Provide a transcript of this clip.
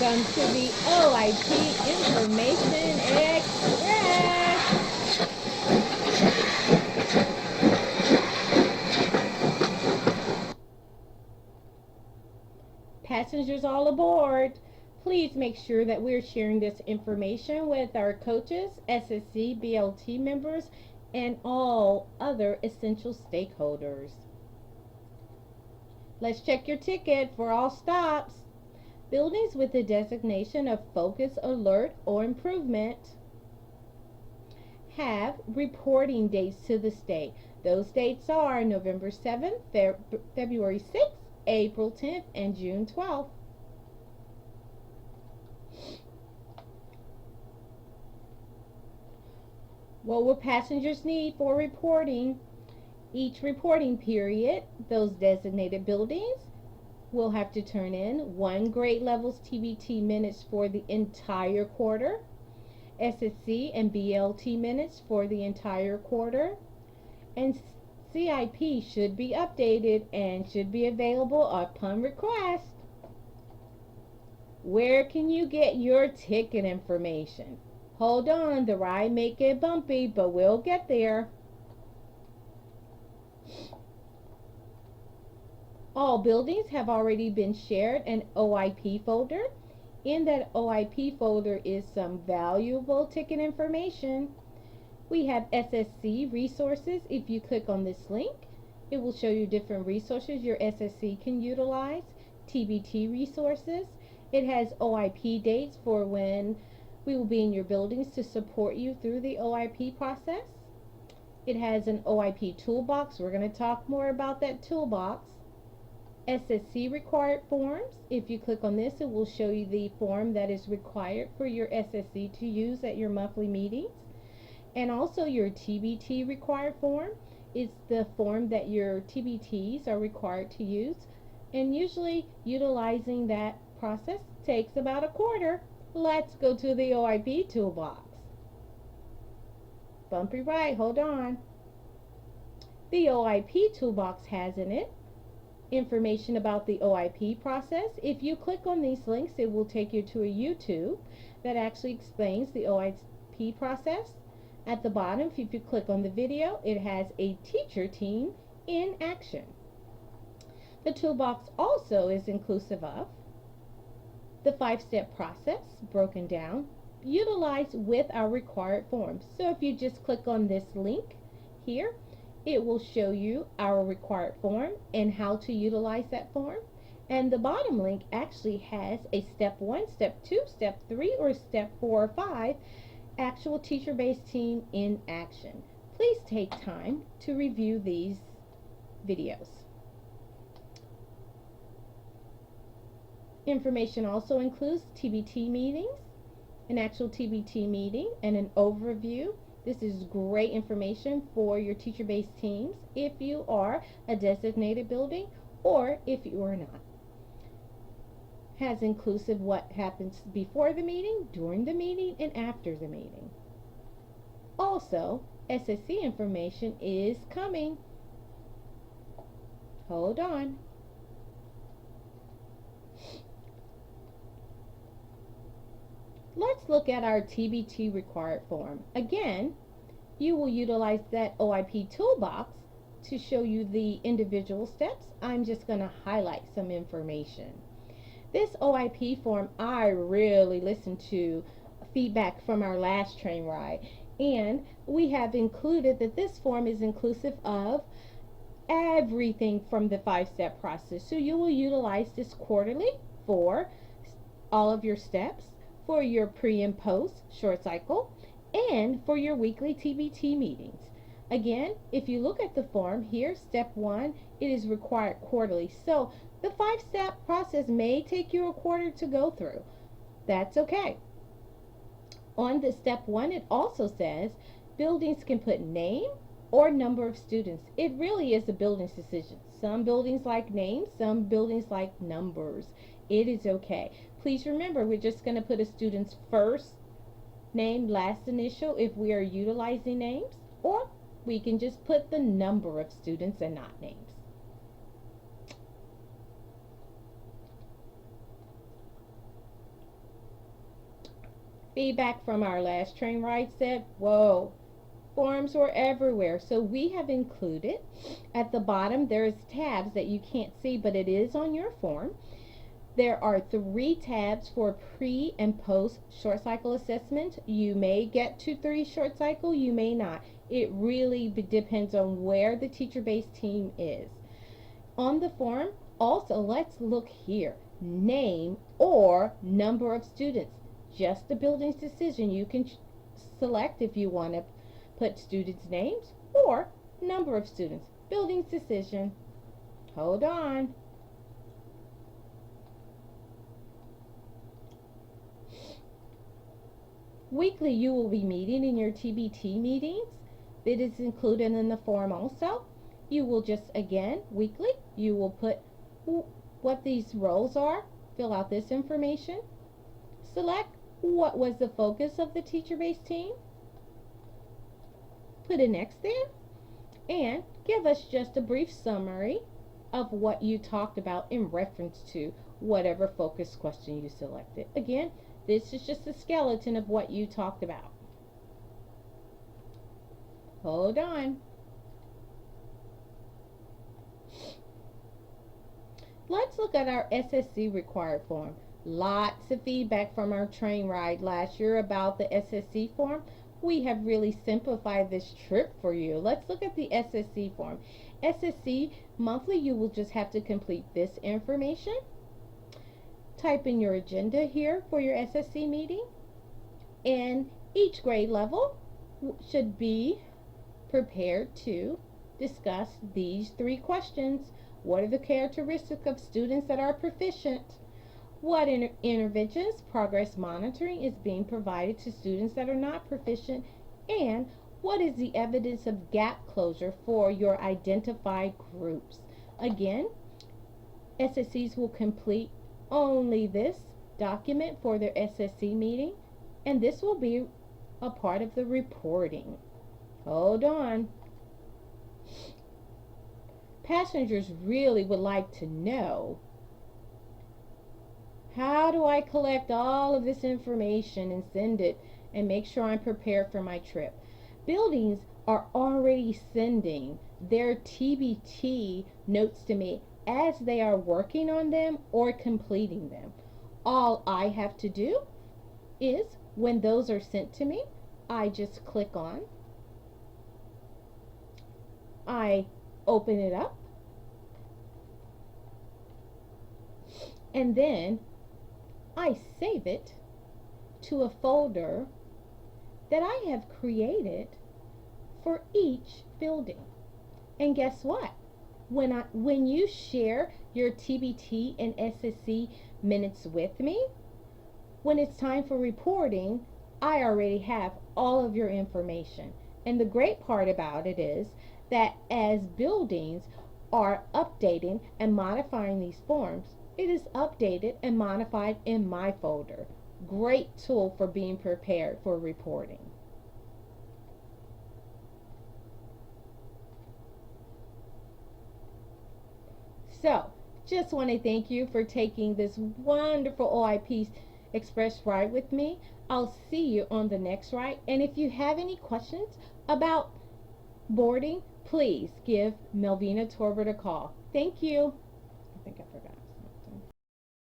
Welcome to the OIP Information Express. Passengers all aboard. Please make sure that we're sharing this information with our coaches, SSC, BLT members, and all other essential stakeholders. Let's check your ticket for all stops. Buildings with the designation of focus, alert, or improvement have reporting dates to the state. Those dates are November 7th, February 6th, April 10th, and June 12th. What will passengers need for reporting? Each reporting period, those designated buildings will have to turn in 1 grade levels TBT minutes for the entire quarter, SSC and BLT minutes for the entire quarter, and CIP should be updated and should be available upon request. Where can you get your ticket information? Hold on, the ride may get bumpy, but we'll get there. All buildings have already been shared an OIP folder. In that OIP folder is some valuable ticket information. We have SSC resources. If you click on this link, it will show you different resources your SSC can utilize. TBT resources. It has OIP dates for when we will be in your buildings to support you through the OIP process. It has an OIP toolbox. We're going to talk more about that toolbox. SSC required forms. If you click on this, it will show you the form that is required for your SSC to use at your monthly meetings. And also your TBT required form is the form that your TBTs are required to use. And usually utilizing that process takes about a quarter. Let's go to the OIP toolbox. Bumpy ride, hold on. The OIP toolbox has in it information about the OIP process. If you click on these links, it will take you to a YouTube that actually explains the OIP process. At the bottom, if you click on the video, it has a teacher team in action. The toolbox also is inclusive of the 5-step process broken down, utilized with our required forms. So if you just click on this link here, it will show you our required form and how to utilize that form. And the bottom link actually has a step 1, step 2, step 3, or step 4 or 5 actual teacher-based team in action. Please take time to review these videos. Information also includes TBT meetings, an actual TBT meeting, and an overview. This is great information for your teacher-based teams if you are a designated building or if you are not. Has inclusive what happens before the meeting, during the meeting, and after the meeting. Also, SSC information is coming. Hold on. Let's look at our TBT required form. Again, you will utilize that OIP toolbox to show you the individual steps. I'm just going to highlight some information. This OIP form, I really listened to feedback from our last train ride, and we have included that this form is inclusive of everything from the 5-step process. So you will utilize this quarterly for all of your steps, for your pre and post short cycle, and for your weekly TBT meetings. Again, if you look at the form here, step 1, it is required quarterly. So the 5-step process may take you a quarter to go through. That's okay. On the step 1, it also says buildings can put name or number of students. It really is a building's decision. Some buildings like names, some buildings like numbers. It is okay. Please remember, we're just going to put a student's first name, last initial if we are utilizing names, or we can just put the number of students and not names. Feedback from our last train ride said, whoa, forms were everywhere. So we have included at the bottom, there's tabs that you can't see, but it is on your form. There are 3 tabs for pre and post short cycle assessment. You may get to 3 short cycle, you may not. It really depends on where the teacher-based team is. On the form, also let's look here. Name or number of students. Just the building's decision. You can select if you want to put students' names or number of students. Building's decision. Hold on. Weekly, you will be meeting in your TBT meetings. It is included in the form also. You will just, again, weekly, you will put what these roles are, fill out this information, select what was the focus of the teacher-based team, put an X there, and give us just a brief summary of what you talked about in reference to whatever focus question you selected. Again, this is just a skeleton of what you talked about. Hold on. Let's look at our SSC required form. Lots of feedback from our train ride last year about the SSC form. We have really simplified this trip for you. Let's look at the SSC form. SSC monthly, you will just have to complete this information. Type in your agenda here for your SSC meeting. And each grade level should be prepared to discuss these 3 questions. What are the characteristics of students that are proficient? What interventions, progress monitoring is being provided to students that are not proficient? And what is the evidence of gap closure for your identified groups? Again, SSCs will complete only this document for their SSC meeting, and this will be a part of the reporting. Hold on. Passengers really would like to know, how do I collect all of this information and send it and make sure I'm prepared for my trip? Buildings are already sending their TBT notes to me as they are working on them or completing them. All I have to do is, when those are sent to me, I just click on, I open it up, and then I save it to a folder that I have created for each building. And guess what? When you share your TBT and SSC minutes with me, when it's time for reporting, I already have all of your information. And the great part about it is that as buildings are updating and modifying these forms, it is updated and modified in my folder. Great tool for being prepared for reporting. So, just want to thank you for taking this wonderful OIP Express ride with me. I'll see you on the next ride. And if you have any questions about boarding, please give Melvina Torbert a call. Thank you.